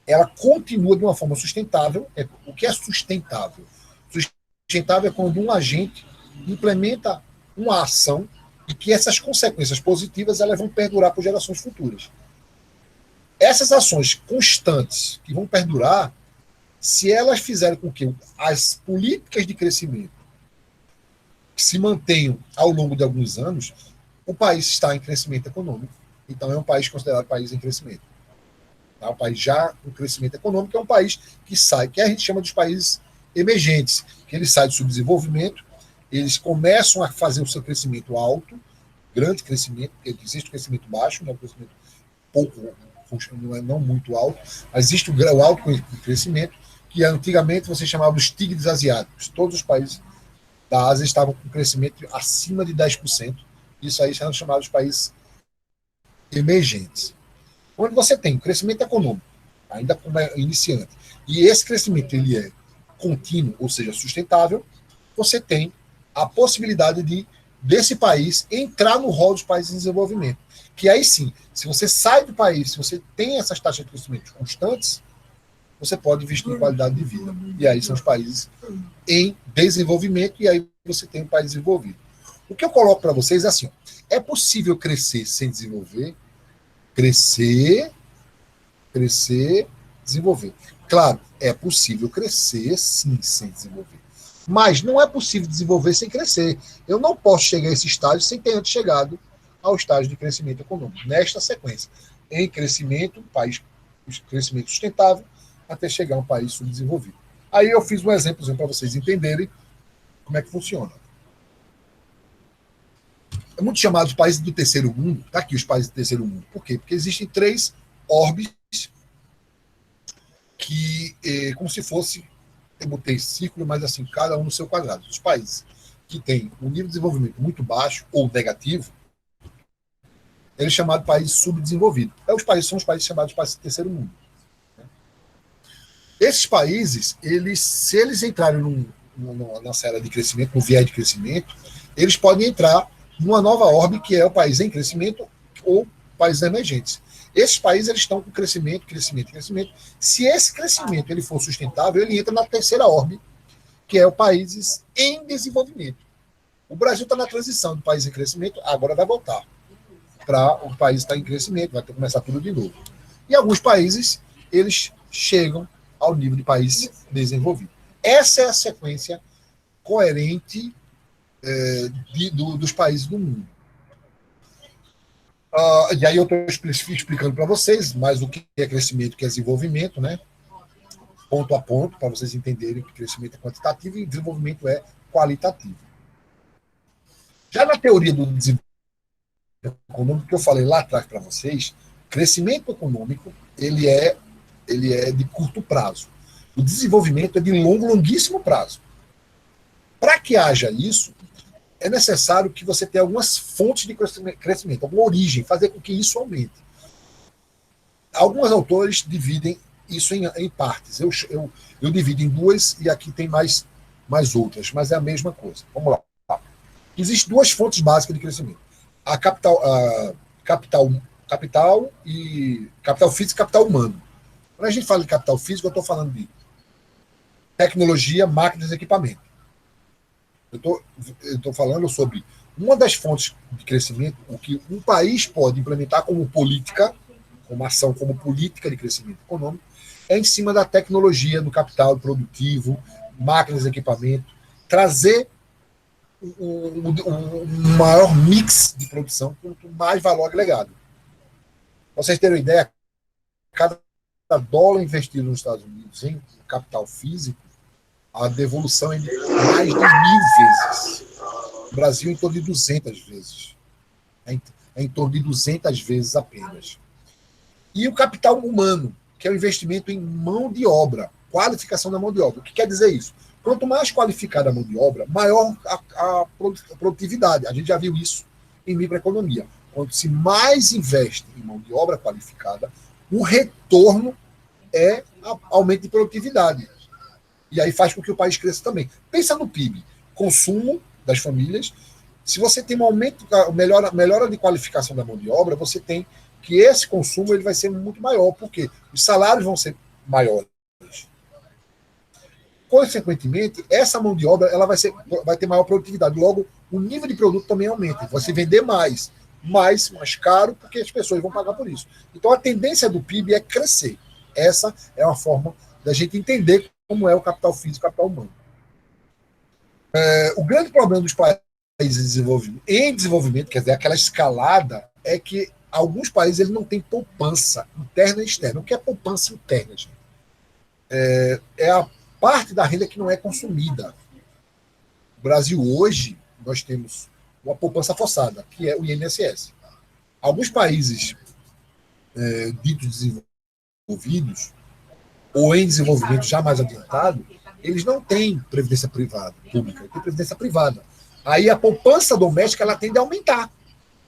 Ela continua de uma forma sustentável. O que é sustentável? Sustentável é quando um agente implementa uma ação e que essas consequências positivas elas vão perdurar por gerações futuras. Essas ações constantes que vão perdurar, se elas fizerem com que as políticas de crescimento se mantenham ao longo de alguns anos, o país está em crescimento econômico. Então é um país considerado país em crescimento. Tá? Um país já com crescimento econômico é um país que sai, que a gente chama dos países emergentes, que ele sai do subdesenvolvimento, eles começam a fazer o seu crescimento alto, grande crescimento, porque existe o crescimento baixo, né? O crescimento pouco, não muito alto, mas existe o alto crescimento, que antigamente você chamava dos tigres asiáticos. Todos os países da Ásia estavam com crescimento acima de 10%. Isso aí são chamados de países emergentes. Quando você tem crescimento econômico, ainda como iniciante, e esse crescimento ele é contínuo, ou seja, sustentável, você tem a possibilidade desse país entrar no rol dos países em desenvolvimento. Que aí sim, se você sai do país, se você tem essas taxas de crescimento constantes, você pode investir em qualidade de vida. E aí são os países em desenvolvimento, e aí você tem um país desenvolvido. O que eu coloco para vocês é assim: é possível crescer sem desenvolver? Crescer, desenvolver. Claro, é possível crescer sim sem desenvolver. Mas não é possível desenvolver sem crescer. Eu não posso chegar a esse estágio sem ter antes chegado ao estágio de crescimento econômico. Nesta sequência, em crescimento, país, crescimento sustentável, até chegar a um país subdesenvolvido. Aí eu fiz um exemplo para vocês entenderem como é que funciona. É muito chamado de países do terceiro mundo. Está aqui os países do terceiro mundo. Por quê? Porque existem 3 orbes que, como se fosse, eu botei círculo, mas assim, cada um no seu quadrado. Os países que têm um nível de desenvolvimento muito baixo ou negativo, eles são chamados de países subdesenvolvidos. Os países são os países chamados de países do terceiro mundo. Esses países, se eles entrarem nessa era de crescimento, no viés de crescimento, eles podem entrar numa nova órbita, que é o país em crescimento ou países emergentes. Esses países eles estão com crescimento. Se esse crescimento ele for sustentável, ele entra na terceira órbita, que é o países em desenvolvimento. O Brasil está na transição do país em crescimento, agora vai voltar para o país estar em crescimento, vai começar tudo de novo. E alguns países, eles chegam ao nível de país desenvolvido. Essa é a sequência coerente dos países do mundo. E aí eu estou explicando para vocês mais o que é crescimento, o que é desenvolvimento, né? Ponto a ponto, para vocês entenderem que crescimento é quantitativo e desenvolvimento é qualitativo. Já na teoria do desenvolvimento econômico, que eu falei lá atrás para vocês, crescimento econômico ele é de curto prazo. O desenvolvimento é de longuíssimo prazo. Para que haja isso, é necessário que você tenha algumas fontes de crescimento, alguma origem, fazer com que isso aumente. Alguns autores dividem isso em partes. Eu divido em duas e aqui tem mais outras, mas é a mesma coisa. Vamos lá. Existem duas fontes básicas de crescimento. A capital físico e capital humano. Quando a gente fala de capital físico, eu estou falando de tecnologia, máquinas e equipamento. Eu estou falando sobre uma das fontes de crescimento, o que um país pode implementar como política, como ação, como política de crescimento econômico, é em cima da tecnologia, do capital produtivo, máquinas e equipamento, trazer um maior mix de produção com mais valor agregado. Para vocês terem uma ideia, cada dólar investido nos Estados Unidos em capital físico, a devolução é de mais de 1.000 vezes. No Brasil, em torno de 200 vezes. É em torno de 200 vezes apenas. E o capital humano, que é o investimento em mão de obra, qualificação da mão de obra. O que quer dizer isso? Quanto mais qualificada a mão de obra, maior a produtividade. A gente já viu isso em microeconomia. Quanto se mais investe em mão de obra qualificada, o retorno é aumento de produtividade. E aí faz com que o país cresça também. Pensa no PIB, consumo das famílias. Se você tem um aumento, melhora de qualificação da mão de obra, você tem que esse consumo ele vai ser muito maior, porque os salários vão ser maiores. Consequentemente, essa mão de obra ela vai ter maior produtividade. Logo, o nível de produto também aumenta. Você vender mais caro, porque as pessoas vão pagar por isso. Então, a tendência do PIB é crescer. Essa é uma forma da gente entender como é o capital físico e o capital humano. O grande problema dos países em desenvolvimento, quer dizer, aquela escalada, é que alguns países eles não têm poupança interna e externa. O que é poupança interna, gente? É a parte da renda que não é consumida. No Brasil, hoje, nós temos uma poupança forçada, que é o INSS. Alguns países ditos desenvolvidos, ou em desenvolvimento já mais adiantado, eles não têm previdência privada, pública, tem previdência privada. Aí a poupança doméstica ela tende a aumentar.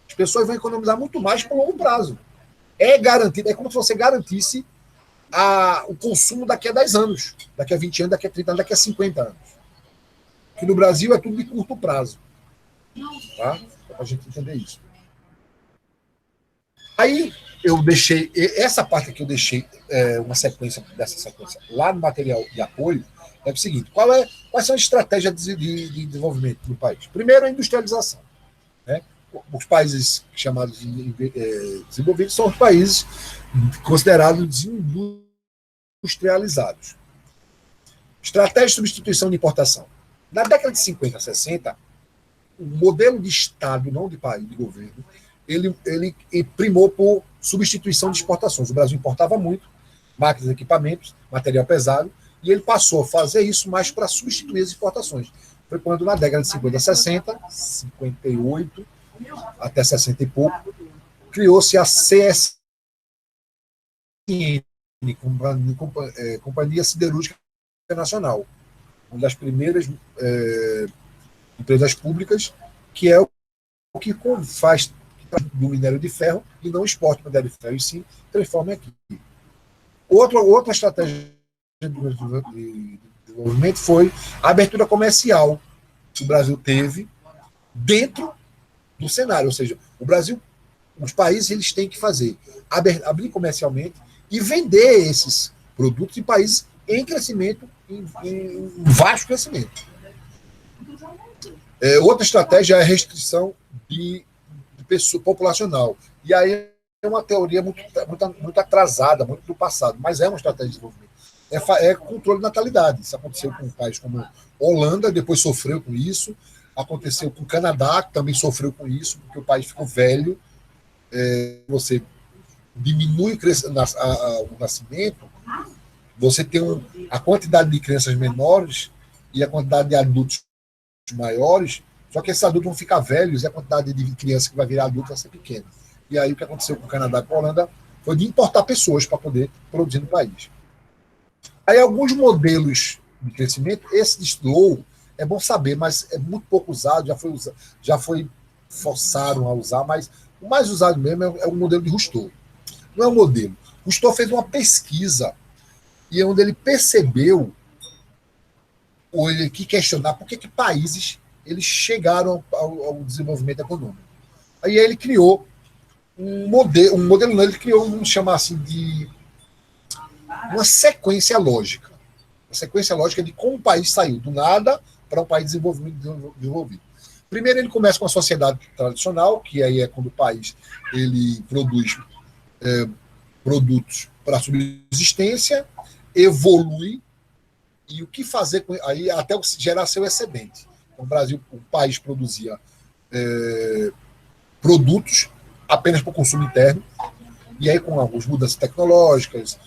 As pessoas vão economizar muito mais por longo prazo. É garantido, é como se você garantisse o consumo daqui a 10 anos, daqui a 20 anos, daqui a 30 anos, daqui a 50 anos. Que no Brasil é tudo de curto prazo. Tá? Para a gente entender isso. Aí eu deixei, essa parte aqui eu deixei uma sequência dessa sequência lá no material de apoio, é o seguinte, quais são as estratégias de desenvolvimento no país? Primeiro, a industrialização. Né? Os países chamados de desenvolvidos são os países considerados industrializados. Estratégia de substituição de importação. Na década de 50, 60, o modelo de Estado, não de país, de governo, ele primou por substituição de exportações. O Brasil importava muito, máquinas, equipamentos, material pesado, e ele passou a fazer isso mais para substituir as exportações. Foi quando, na década de 50, 60, 58, até 60 e pouco, criou-se a CSN, Companhia Siderúrgica Nacional, uma das primeiras empresas públicas, que é o que faz do minério de ferro e não exporta o minério de ferro, e sim transforma aqui. Outra estratégia de desenvolvimento foi a abertura comercial que o Brasil teve dentro do cenário, ou seja, o Brasil, os países eles têm que fazer abrir comercialmente e vender esses produtos em países em crescimento, em baixo crescimento. Outra estratégia é a restrição de pessoa populacional. E aí é uma teoria muito atrasada, muito do passado, mas é uma estratégia de desenvolvimento. É controle de natalidade. Isso aconteceu com um país como Holanda, depois sofreu com isso. Aconteceu com o Canadá, que também sofreu com isso, porque o país ficou velho. Você diminui o nascimento, você tem a quantidade de crianças menores e a quantidade de adultos maiores, só que esses adultos vão ficar velhos e a quantidade de criança que vai virar adulto vai ser pequena. E aí o que aconteceu com o Canadá e com a Holanda foi de importar pessoas para poder produzir no país. Aí alguns modelos de crescimento, esse de slow, é bom saber, mas é muito pouco usado, já foi forçaram a usar, mas o mais usado mesmo é o modelo de Rustow. Não é um modelo. Rustow fez uma pesquisa e é onde ele percebeu, ou ele que questionar por que países eles chegaram ao desenvolvimento econômico. Aí ele criou um modelo não, ele criou, vamos chamar assim, de uma sequência lógica. Uma sequência lógica de como o país saiu do nada para um país desenvolvido. Primeiro ele começa com a sociedade tradicional, que aí é quando o país ele produz produtos para subsistência, evolui, e o que fazer com aí até gerar seu excedente. Então, o país produzia produtos apenas para o consumo interno, e aí com algumas mudanças tecnológicas,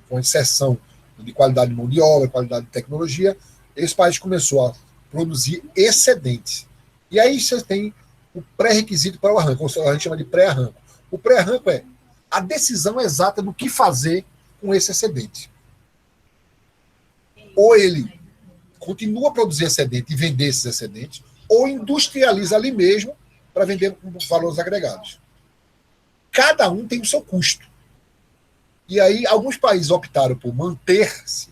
com exceção de qualidade de mão de obra, qualidade de tecnologia, esse país começou a produzir excedentes. E aí você tem o pré-requisito para o arranco, ou seja, a gente chama de pré-arranco. O pré-arranco é a decisão exata do que fazer com esse excedente. Ou ele continua a produzir excedente e vender esses excedentes, ou industrializa ali mesmo para vender com valores agregados. Cada um tem o seu custo. E aí, alguns países optaram por manter-se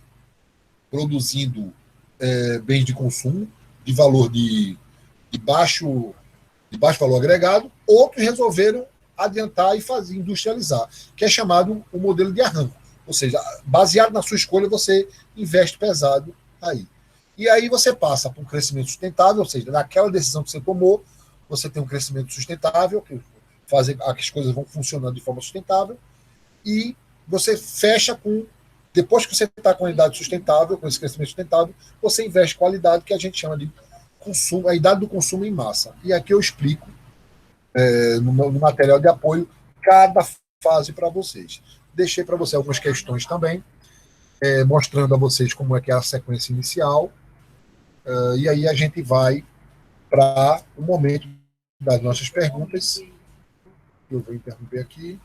produzindo bens de consumo de valor de baixo valor agregado, outros resolveram adiantar e industrializar, que é chamado o modelo de arranco. Ou seja, baseado na sua escolha, você investe pesado aí. E aí você passa para um crescimento sustentável, ou seja, naquela decisão que você tomou, você tem um crescimento sustentável, que faz que as coisas vão funcionando de forma sustentável, e você fecha com, depois que você está com a idade sustentável, com esse crescimento sustentável, você investe qualidade, que a gente chama de consumo, a idade do consumo em massa. E aqui eu explico no material de apoio cada fase para vocês. Deixei para você algumas questões também, mostrando a vocês como é que é a sequência inicial, e aí a gente vai para o momento das nossas perguntas. Eu vou interromper aqui.